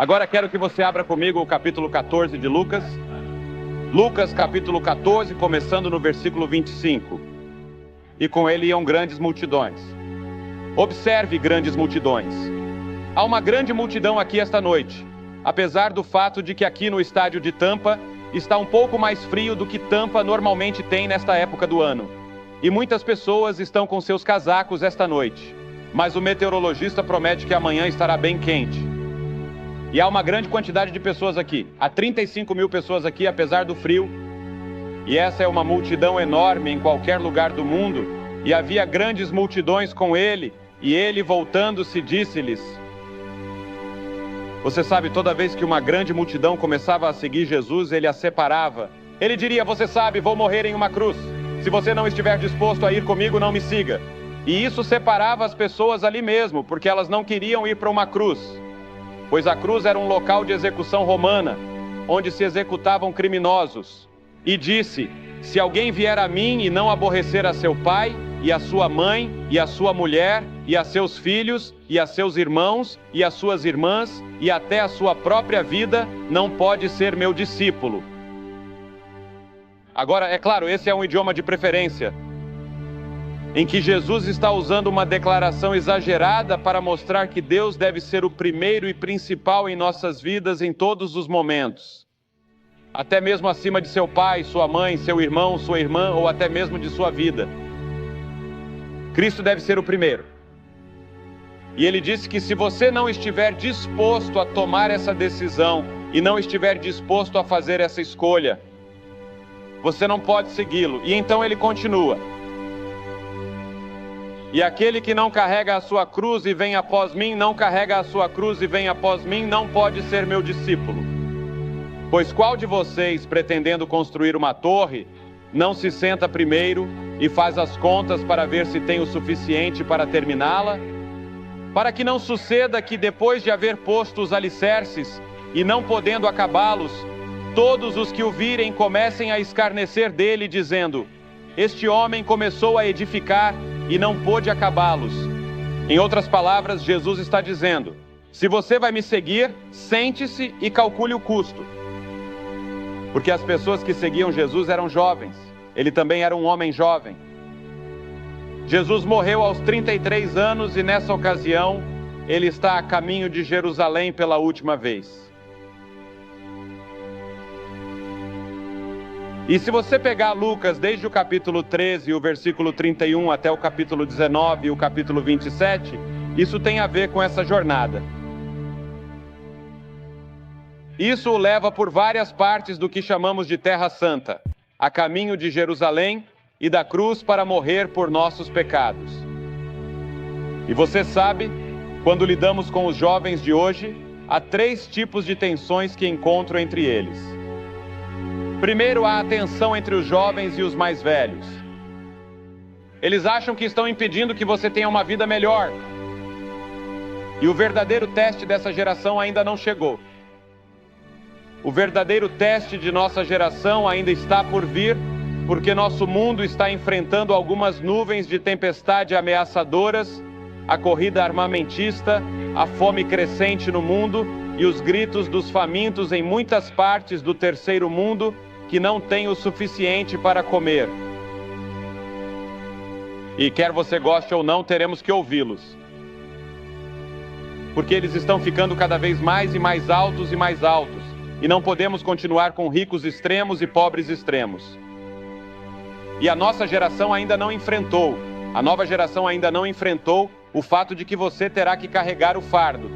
Agora quero que você abra comigo o capítulo 14 de Lucas. Lucas capítulo 14, começando no versículo 25. E com ele iam grandes multidões. Observe grandes multidões. Há uma grande multidão aqui esta noite, apesar do fato de que aqui no estádio de Tampa está um pouco mais frio do que Tampa normalmente tem nesta época do ano. E muitas pessoas estão com seus casacos esta noite. Mas o meteorologista promete que amanhã estará bem quente. E há uma grande quantidade de pessoas aqui. Há 35 mil pessoas aqui, apesar do frio. E essa é uma multidão enorme em qualquer lugar do mundo. E havia grandes multidões com ele. E ele, voltando-se, disse-lhes... Você sabe, toda vez que uma grande multidão começava a seguir Jesus, ele a separava. Ele diria, você sabe, vou morrer em uma cruz. Se você não estiver disposto a ir comigo, não me siga. E isso separava as pessoas ali mesmo, porque elas não queriam ir para uma cruz. Pois a cruz era um local de execução romana, onde se executavam criminosos. E disse, se alguém vier a mim e não aborrecer a seu pai, e a sua mãe, e a sua mulher, e a seus filhos, e a seus irmãos, e as suas irmãs, e até a sua própria vida, não pode ser meu discípulo. Agora, é claro, esse é um idioma de preferência, em que Jesus está usando uma declaração exagerada para mostrar que Deus deve ser o primeiro e principal em nossas vidas em todos os momentos. Até mesmo acima de seu pai, sua mãe, seu irmão, sua irmã, ou até mesmo de sua vida. Cristo deve ser o primeiro. E ele disse que se você não estiver disposto a tomar essa decisão e não estiver disposto a fazer essa escolha, você não pode segui-lo. E então ele continua. E aquele que não carrega a sua cruz e vem após mim, não carrega a sua cruz e vem após mim, não pode ser meu discípulo. Pois qual de vocês, pretendendo construir uma torre, não se senta primeiro e faz as contas para ver se tem o suficiente para terminá-la? Para que não suceda que depois de haver posto os alicerces e não podendo acabá-los, todos os que o virem comecem a escarnecer dele, dizendo, este homem começou a edificar e não pôde acabá-los. Em outras palavras, Jesus está dizendo, se você vai me seguir, sente-se e calcule o custo. Porque as pessoas que seguiam Jesus eram jovens. Ele também era um homem jovem. Jesus morreu aos 33 anos e nessa ocasião, ele está a caminho de Jerusalém pela última vez. E se você pegar Lucas desde o capítulo 13, o versículo 31 até o capítulo 19 e o capítulo 27, isso tem a ver com essa jornada. Isso o leva por várias partes do que chamamos de Terra Santa, a caminho de Jerusalém e da cruz para morrer por nossos pecados. E você sabe, quando lidamos com os jovens de hoje, há 3 tipos de tensões que encontro entre eles. Primeiro, há a tensão entre os jovens e os mais velhos. Eles acham que estão impedindo que você tenha uma vida melhor. E o verdadeiro teste dessa geração ainda não chegou. O verdadeiro teste de nossa geração ainda está por vir, porque nosso mundo está enfrentando algumas nuvens de tempestade ameaçadoras, a corrida armamentista, a fome crescente no mundo e os gritos dos famintos em muitas partes do terceiro mundo, que não tem o suficiente para comer. E quer você goste ou não, teremos que ouvi-los. Porque eles estão ficando cada vez mais e mais altos, e não podemos continuar com ricos extremos e pobres extremos. E a nossa geração ainda não enfrentou, a nova geração ainda não enfrentou o fato de que você terá que carregar o fardo.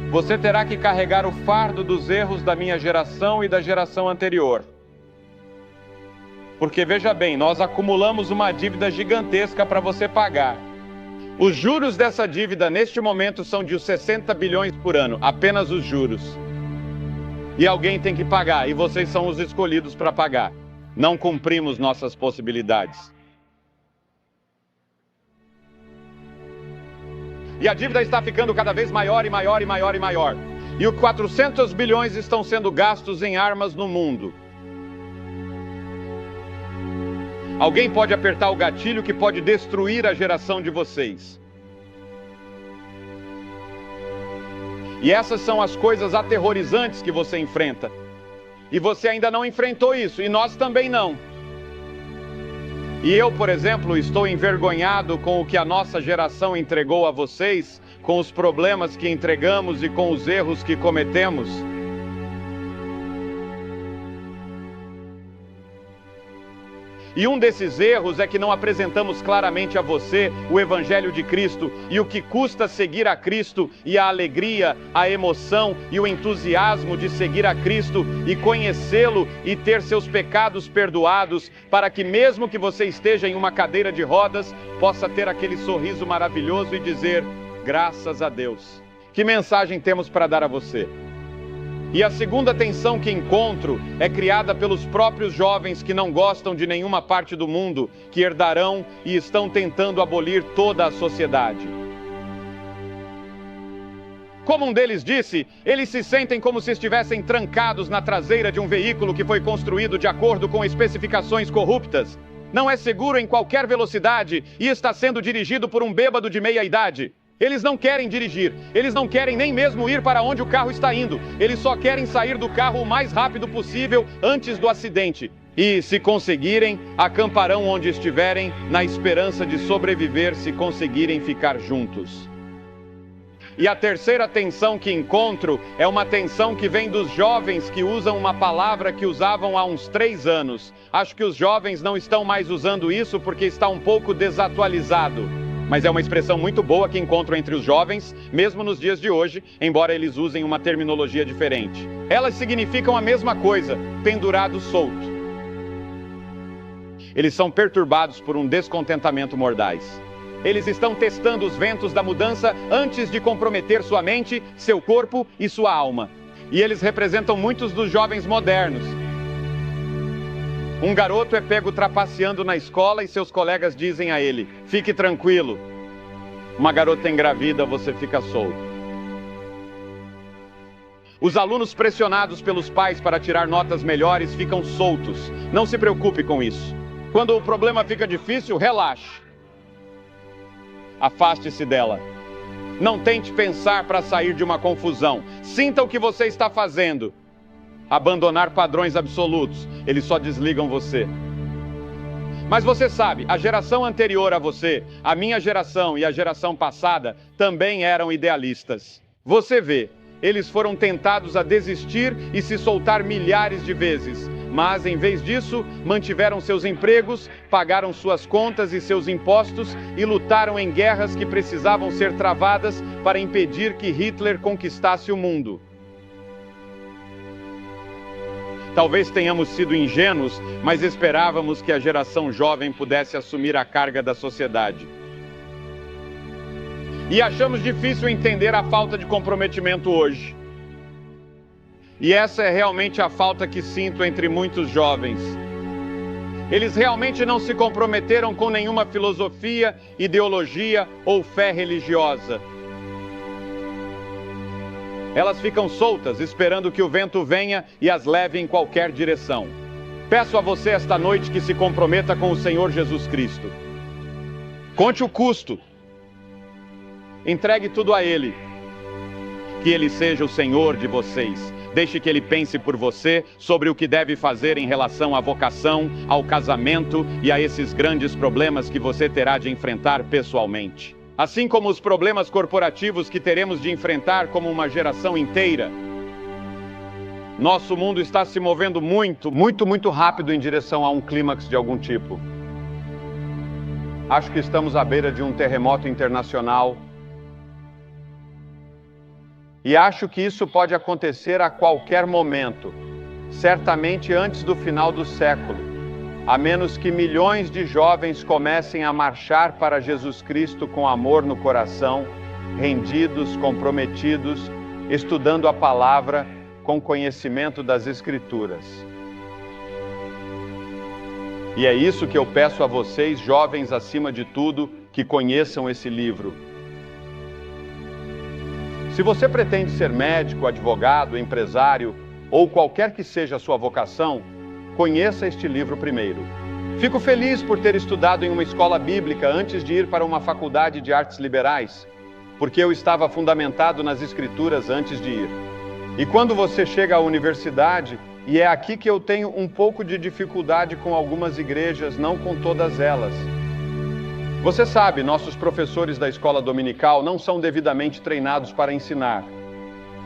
Você terá que carregar o fardo dos erros da minha geração e da geração anterior. Porque veja bem, nós acumulamos uma dívida gigantesca para você pagar. Os juros dessa dívida neste momento são de 60 bilhões por ano, apenas os juros. E alguém tem que pagar, e vocês são os escolhidos para pagar. Não cumprimos nossas possibilidades. E a dívida está ficando cada vez maior e maior e maior e maior. E os 400 bilhões estão sendo gastos em armas no mundo. Alguém pode apertar o gatilho que pode destruir a geração de vocês. E essas são as coisas aterrorizantes que você enfrenta. E você ainda não enfrentou isso, e nós também não. E eu, por exemplo, estou envergonhado com o que a nossa geração entregou a vocês, com os problemas que entregamos e com os erros que cometemos. E um desses erros é que não apresentamos claramente a você o Evangelho de Cristo e o que custa seguir a Cristo, e a alegria, a emoção e o entusiasmo de seguir a Cristo e conhecê-lo e ter seus pecados perdoados, para que mesmo que você esteja em uma cadeira de rodas, possa ter aquele sorriso maravilhoso e dizer: graças a Deus. Que mensagem temos para dar a você? E a segunda tensão que encontro é criada pelos próprios jovens que não gostam de nenhuma parte do mundo, que herdarão e estão tentando abolir toda a sociedade. Como um deles disse, eles se sentem como se estivessem trancados na traseira de um veículo que foi construído de acordo com especificações corruptas. Não é seguro em qualquer velocidade e está sendo dirigido por um bêbado de meia-idade. Eles não querem dirigir, eles não querem nem mesmo ir para onde o carro está indo. Eles só querem sair do carro o mais rápido possível antes do acidente. E, se conseguirem, acamparão onde estiverem, na esperança de sobreviver se conseguirem ficar juntos. E a terceira tensão que encontro é uma tensão que vem dos jovens que usam uma palavra que usavam há uns 3 anos. Acho que os jovens não estão mais usando isso porque está um pouco desatualizado. Mas é uma expressão muito boa que encontro entre os jovens, mesmo nos dias de hoje, embora eles usem uma terminologia diferente. Elas significam a mesma coisa: pendurado solto. Eles são perturbados por um descontentamento mordaz. Eles estão testando os ventos da mudança antes de comprometer sua mente, seu corpo e sua alma. E eles representam muitos dos jovens modernos. Um garoto é pego trapaceando na escola e seus colegas dizem a ele: fique tranquilo. Uma garota engravida, você fica solto. Os alunos pressionados pelos pais para tirar notas melhores ficam soltos. Não se preocupe com isso. Quando o problema fica difícil, relaxe. Afaste-se dela. Não tente pensar para sair de uma confusão. Sinta o que você está fazendo. Abandonar padrões absolutos, eles só desligam você. Mas você sabe, a geração anterior a você, a minha geração e a geração passada, também eram idealistas. Você vê, eles foram tentados a desistir e se soltar milhares de vezes, mas em vez disso, mantiveram seus empregos, pagaram suas contas e seus impostos e lutaram em guerras que precisavam ser travadas para impedir que Hitler conquistasse o mundo. Talvez tenhamos sido ingênuos, mas esperávamos que a geração jovem pudesse assumir a carga da sociedade. E achamos difícil entender a falta de comprometimento hoje. E essa é realmente a falta que sinto entre muitos jovens. Eles realmente não se comprometeram com nenhuma filosofia, ideologia ou fé religiosa. Elas ficam soltas, esperando que o vento venha e as leve em qualquer direção. Peço a você esta noite que se comprometa com o Senhor Jesus Cristo. Conte o custo. Entregue tudo a Ele. Que Ele seja o Senhor de vocês. Deixe que Ele pense por você sobre o que deve fazer em relação à vocação, ao casamento e a esses grandes problemas que você terá de enfrentar pessoalmente. Assim como os problemas corporativos que teremos de enfrentar como uma geração inteira. Nosso mundo está se movendo muito rápido em direção a um clímax de algum tipo. Acho que estamos à beira de um terremoto internacional. E acho que isso pode acontecer a qualquer momento, certamente antes do final do século. A menos que milhões de jovens comecem a marchar para Jesus Cristo com amor no coração, rendidos, comprometidos, estudando a palavra com conhecimento das Escrituras. E é isso que eu peço a vocês, jovens acima de tudo, que conheçam esse livro. Se você pretende ser médico, advogado, empresário ou qualquer que seja a sua vocação, conheça este livro primeiro. Fico feliz por ter estudado em uma escola bíblica antes de ir para uma faculdade de artes liberais. porque eu estava fundamentado nas Escrituras antes de ir. E quando você chega à universidade, e é aqui que eu tenho um pouco de dificuldade com algumas igrejas, não com todas elas. Você sabe, nossos professores da escola dominical não são devidamente treinados para ensinar.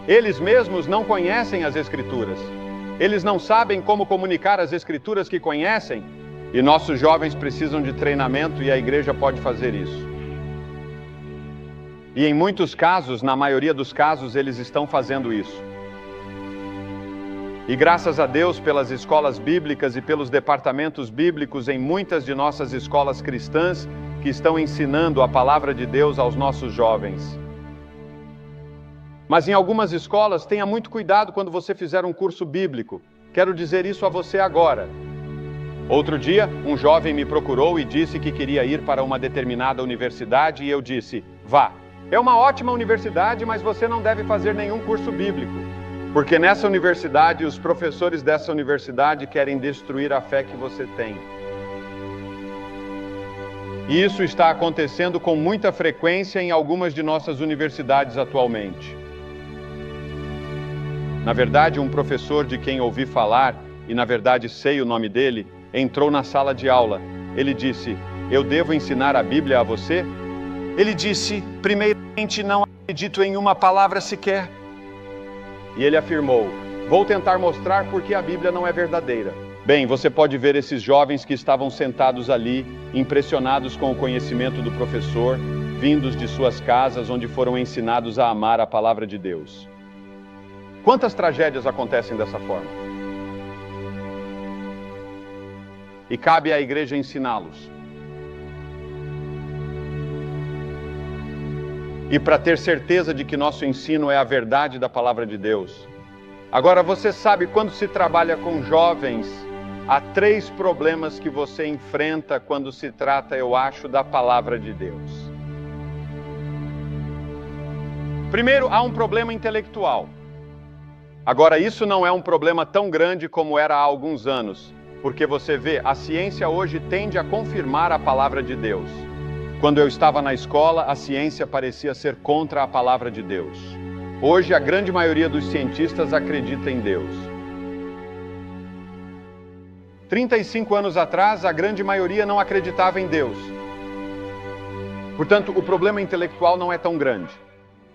Eles mesmos não conhecem as Escrituras. Eles não sabem como comunicar as Escrituras que conhecem. E nossos jovens precisam de treinamento e a igreja pode fazer isso. E em muitos casos, na maioria dos casos, eles estão fazendo isso. E graças a Deus pelas escolas bíblicas e pelos departamentos bíblicos em muitas de nossas escolas cristãs que estão ensinando a palavra de Deus aos nossos jovens. Mas em algumas escolas, tenha muito cuidado quando você fizer um curso bíblico. Quero dizer isso a você agora. Outro dia, um jovem me procurou e disse que queria ir para uma determinada universidade e eu disse, vá. É uma ótima universidade, mas você não deve fazer nenhum curso bíblico. Porque nessa universidade, os professores dessa universidade querem destruir a fé que você tem. E isso está acontecendo com muita frequência em algumas de nossas universidades atualmente. Na verdade, um professor de quem ouvi falar, e na verdade sei o nome dele, entrou na sala de aula. Ele disse, eu devo ensinar a Bíblia a você? Ele disse, primeiramente não acredito em uma palavra sequer. E ele afirmou, vou tentar mostrar por que a Bíblia não é verdadeira. Bem, você pode ver esses jovens que estavam sentados ali, impressionados com o conhecimento do professor, vindos de suas casas onde foram ensinados a amar a palavra de Deus. Quantas tragédias acontecem dessa forma? E cabe à igreja ensiná-los. E para ter certeza de que nosso ensino é a verdade da palavra de Deus. Agora, você sabe, quando se trabalha com jovens, há 3 problemas que você enfrenta quando se trata, eu acho, da palavra de Deus. Primeiro, há um problema intelectual. Agora, isso não é um problema tão grande como era há alguns anos, porque você vê, a ciência hoje tende a confirmar a palavra de Deus. Quando eu estava na escola, a ciência parecia ser contra a palavra de Deus. Hoje, a grande maioria dos cientistas acredita em Deus. 35 anos atrás, a grande maioria não acreditava em Deus. Portanto, o problema intelectual não é tão grande.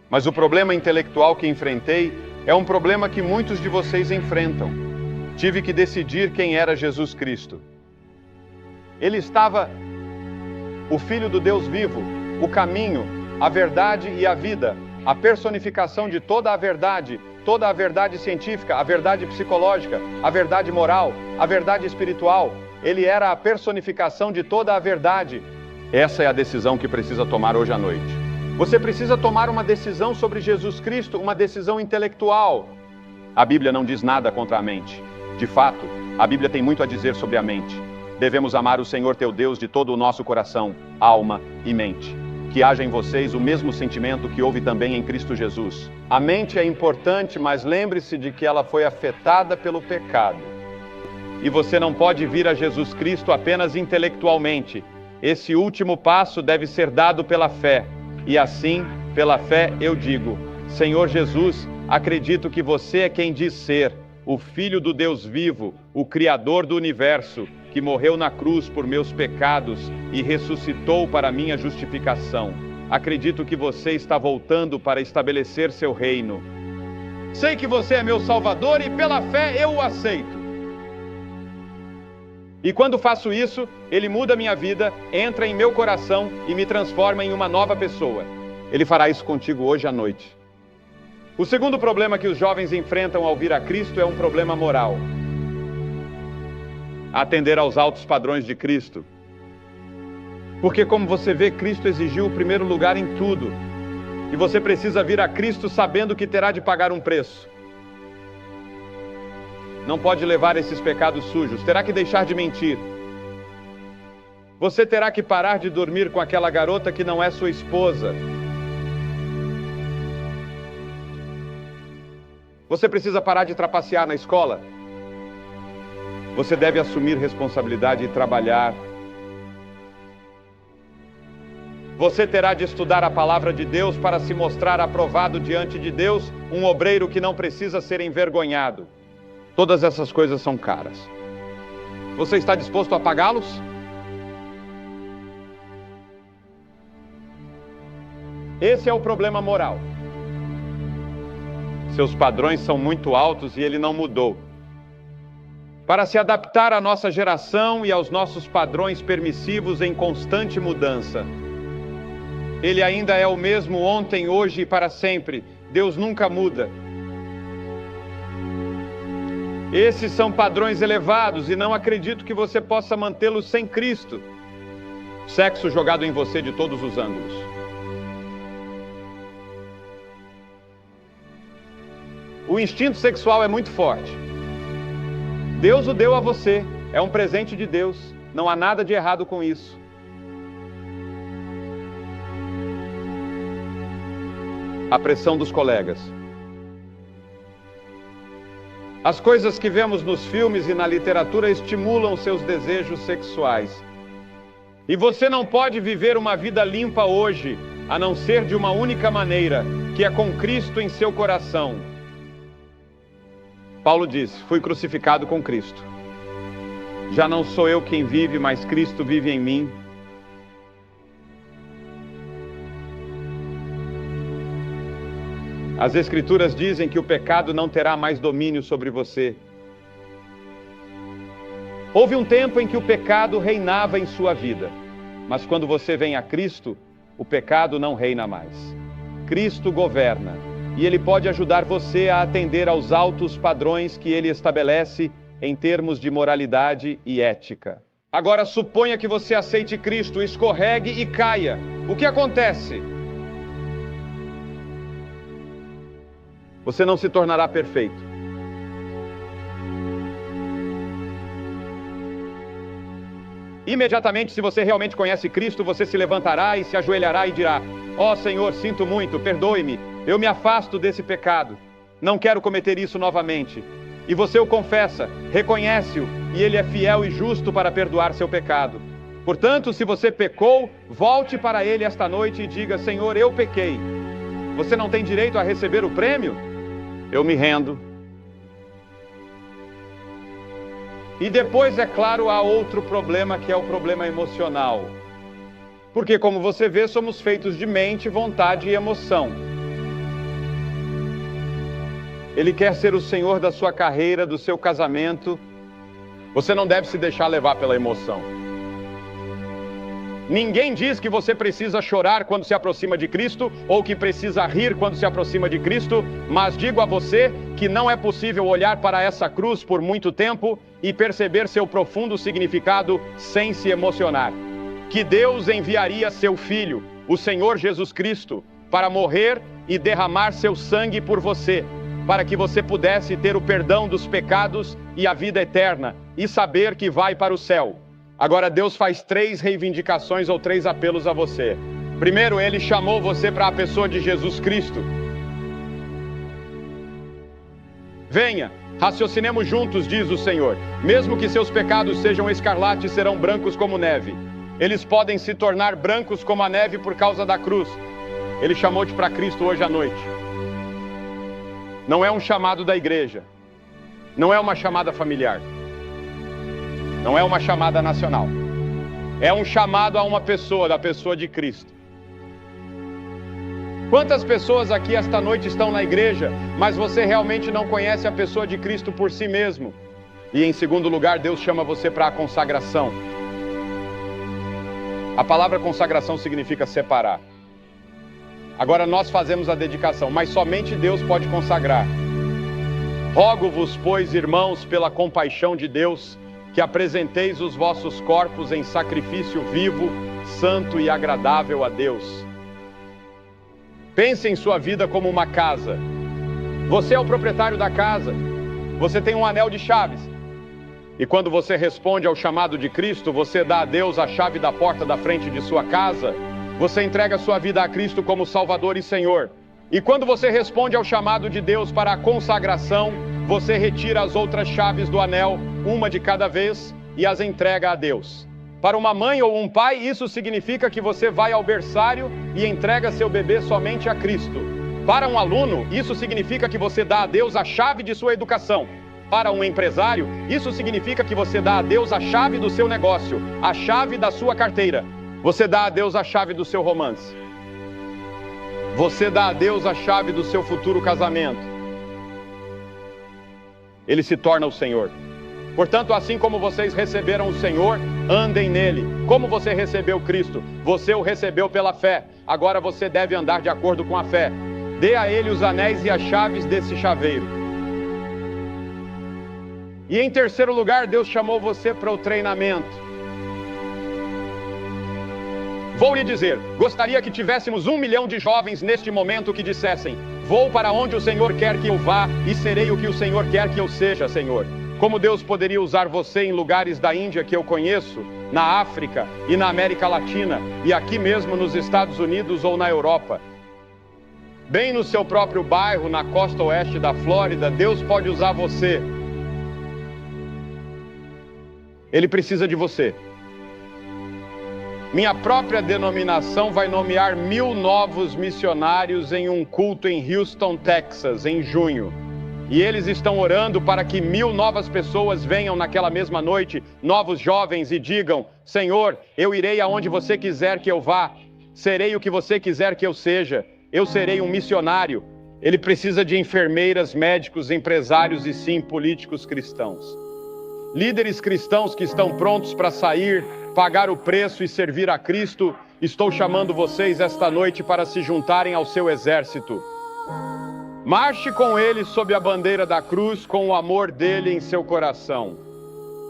Mas o problema intelectual que enfrentei é um problema que muitos de vocês enfrentam. Tive que decidir quem era Jesus Cristo. Ele estava o Filho do Deus vivo, o caminho, a verdade e a vida, a personificação de toda a verdade científica, a verdade psicológica, a verdade moral, a verdade espiritual. Ele era a personificação de toda a verdade. Essa é a decisão que precisa tomar hoje à noite. Você precisa tomar uma decisão sobre Jesus Cristo, uma decisão intelectual. A Bíblia não diz nada contra a mente. De fato, a Bíblia tem muito a dizer sobre a mente. Devemos amar o Senhor teu Deus de todo o nosso coração, alma e mente. Que haja em vocês o mesmo sentimento que houve também em Cristo Jesus. A mente é importante, mas lembre-se de que ela foi afetada pelo pecado. E você não pode vir a Jesus Cristo apenas intelectualmente. Esse último passo deve ser dado pela fé. E assim, pela fé, eu digo, Senhor Jesus, acredito que você é quem diz ser, o Filho do Deus vivo, o Criador do universo, que morreu na cruz por meus pecados e ressuscitou para minha justificação. Acredito que você está voltando para estabelecer seu reino. Sei que você é meu Salvador e pela fé eu o aceito. E quando faço isso, Ele muda minha vida, entra em meu coração e me transforma em uma nova pessoa. Ele fará isso contigo hoje à noite. O segundo problema que os jovens enfrentam ao vir a Cristo é um problema moral. Atender aos altos padrões de Cristo. Porque, como você vê, Cristo exigiu o primeiro lugar em tudo. E você precisa vir a Cristo sabendo que terá de pagar um preço. Não pode levar esses pecados sujos, terá que deixar de mentir. Você terá que parar de dormir com aquela garota que não é sua esposa. Você precisa parar de trapacear na escola. Você deve assumir responsabilidade e trabalhar. Você terá de estudar a palavra de Deus para se mostrar aprovado diante de Deus, um obreiro que não precisa ser envergonhado. Todas essas coisas são caras. Você está disposto a pagá-los? Esse é o problema moral. Seus padrões são muito altos e ele não mudou. Para se adaptar à nossa geração e aos nossos padrões permissivos em constante mudança. Ele ainda é o mesmo ontem, hoje e para sempre. Deus nunca muda. Esses são padrões elevados e não acredito que você possa mantê-los sem Cristo. Sexo jogado em você de todos os ângulos. O instinto sexual é muito forte. Deus o deu a você. É um presente de Deus. Não há nada de errado com isso. A pressão dos colegas. As coisas que vemos nos filmes e na literatura estimulam seus desejos sexuais. E você não pode viver uma vida limpa hoje, a não ser de uma única maneira, que é com Cristo em seu coração. Paulo diz: fui crucificado com Cristo. Já não sou eu quem vive, mas Cristo vive em mim. As Escrituras dizem que o pecado não terá mais domínio sobre você. Houve um tempo em que o pecado reinava em sua vida, mas quando você vem a Cristo, o pecado não reina mais. Cristo governa, e Ele pode ajudar você a atender aos altos padrões que Ele estabelece em termos de moralidade e ética. Agora suponha que você aceite Cristo, escorregue e caia. O que acontece? Você não se tornará perfeito. Imediatamente, se você realmente conhece Cristo, você se levantará e se ajoelhará e dirá: ó Senhor, sinto muito, perdoe-me, eu me afasto desse pecado, não quero cometer isso novamente. E você o confessa, reconhece-o, e Ele é fiel e justo para perdoar seu pecado. Portanto, se você pecou, volte para Ele esta noite e diga: Senhor, eu pequei. Você não tem direito a receber o prêmio? Eu me rendo. E depois, é claro, há outro problema, que é o problema emocional. Porque, como você vê, somos feitos de mente, vontade e emoção. Ele quer ser o Senhor da sua carreira, do seu casamento. Você não deve se deixar levar pela emoção. Ninguém diz que você precisa chorar quando se aproxima de Cristo, ou que precisa rir quando se aproxima de Cristo, mas digo a você que não é possível olhar para essa cruz por muito tempo e perceber seu profundo significado sem se emocionar. Que Deus enviaria seu Filho, o Senhor Jesus Cristo, para morrer e derramar seu sangue por você, para que você pudesse ter o perdão dos pecados e a vida eterna, e saber que vai para o céu. Agora Deus faz 3 reivindicações ou 3 apelos a você. Primeiro, Ele chamou você para a pessoa de Jesus Cristo. Venha, raciocinemos juntos, diz o Senhor. Mesmo que seus pecados sejam escarlates, serão brancos como neve. Eles podem se tornar brancos como a neve por causa da cruz. Ele chamou-te para Cristo hoje à noite. Não é um chamado da igreja. Não é uma chamada familiar. Não é uma chamada nacional. É um chamado a uma pessoa, da pessoa de Cristo. Quantas pessoas aqui esta noite estão na igreja, mas você realmente não conhece a pessoa de Cristo por si mesmo? E em segundo lugar, Deus chama você para a consagração. A palavra consagração significa separar. Agora nós fazemos a dedicação, mas somente Deus pode consagrar. Rogo-vos, pois, irmãos, pela compaixão de Deus, que apresenteis os vossos corpos em sacrifício vivo, santo e agradável a Deus. Pense em sua vida como uma casa. Você é o proprietário da casa. Você tem um anel de chaves. E quando você responde ao chamado de Cristo, você dá a Deus a chave da porta da frente de sua casa. Você entrega sua vida a Cristo como Salvador e Senhor. E quando você responde ao chamado de Deus para a consagração, você retira as outras chaves do anel, uma de cada vez, e as entrega a Deus. Para uma mãe ou um pai, isso significa que você vai ao berçário e entrega seu bebê somente a Cristo. Para um aluno, isso significa que você dá a Deus a chave de sua educação. Para um empresário, isso significa que você dá a Deus a chave do seu negócio, a chave da sua carteira. Você dá a Deus a chave do seu romance. Você dá a Deus a chave do seu futuro casamento. Ele se torna o Senhor. Portanto, assim como vocês receberam o Senhor, andem nele. Como você recebeu Cristo? Você o recebeu pela fé. Agora você deve andar de acordo com a fé. Dê a ele os anéis e as chaves desse chaveiro. E em terceiro lugar, Deus chamou você para o treinamento. Vou lhe dizer, gostaria que tivéssemos 1 milhão de jovens neste momento que dissessem: vou para onde o Senhor quer que eu vá e serei o que o Senhor quer que eu seja, Senhor. Como Deus poderia usar você em lugares da Índia que eu conheço, na África e na América Latina, e aqui mesmo nos Estados Unidos ou na Europa. Bem no seu próprio bairro, na costa oeste da Flórida, Deus pode usar você. Ele precisa de você. Minha própria denominação vai nomear 1000 novos missionários em um culto em Houston, Texas, em junho. E eles estão orando para que 1000 novas pessoas venham naquela mesma noite, novos jovens, e digam: Senhor, eu irei aonde você quiser que eu vá, serei o que você quiser que eu seja, eu serei um missionário. Ele precisa de enfermeiras, médicos, empresários e sim, políticos cristãos. Líderes cristãos que estão prontos para sair, pagar o preço e servir a Cristo. Estou chamando vocês esta noite para se juntarem ao seu exército. Marche com ele sob a bandeira da cruz, com o amor dele em seu coração.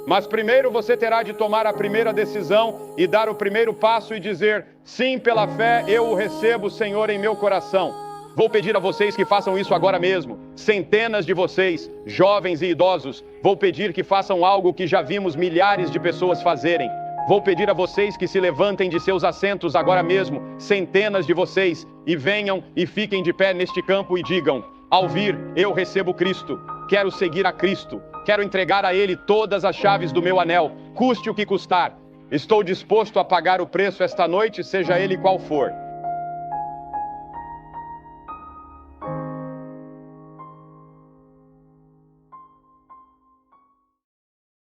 Mas primeiro você terá de tomar a primeira decisão e dar o primeiro passo e dizer: sim, pela fé eu o recebo, Senhor, em meu coração. Vou pedir a vocês que façam isso agora mesmo. Centenas de vocês, jovens e idosos, vou pedir que façam algo que já vimos milhares de pessoas fazerem. Vou pedir a vocês que se levantem de seus assentos agora mesmo, centenas de vocês, e venham e fiquem de pé neste campo e digam: ao vir, eu recebo Cristo, quero seguir a Cristo, quero entregar a Ele todas as chaves do meu anel, custe o que custar. Estou disposto a pagar o preço esta noite, seja ele qual for.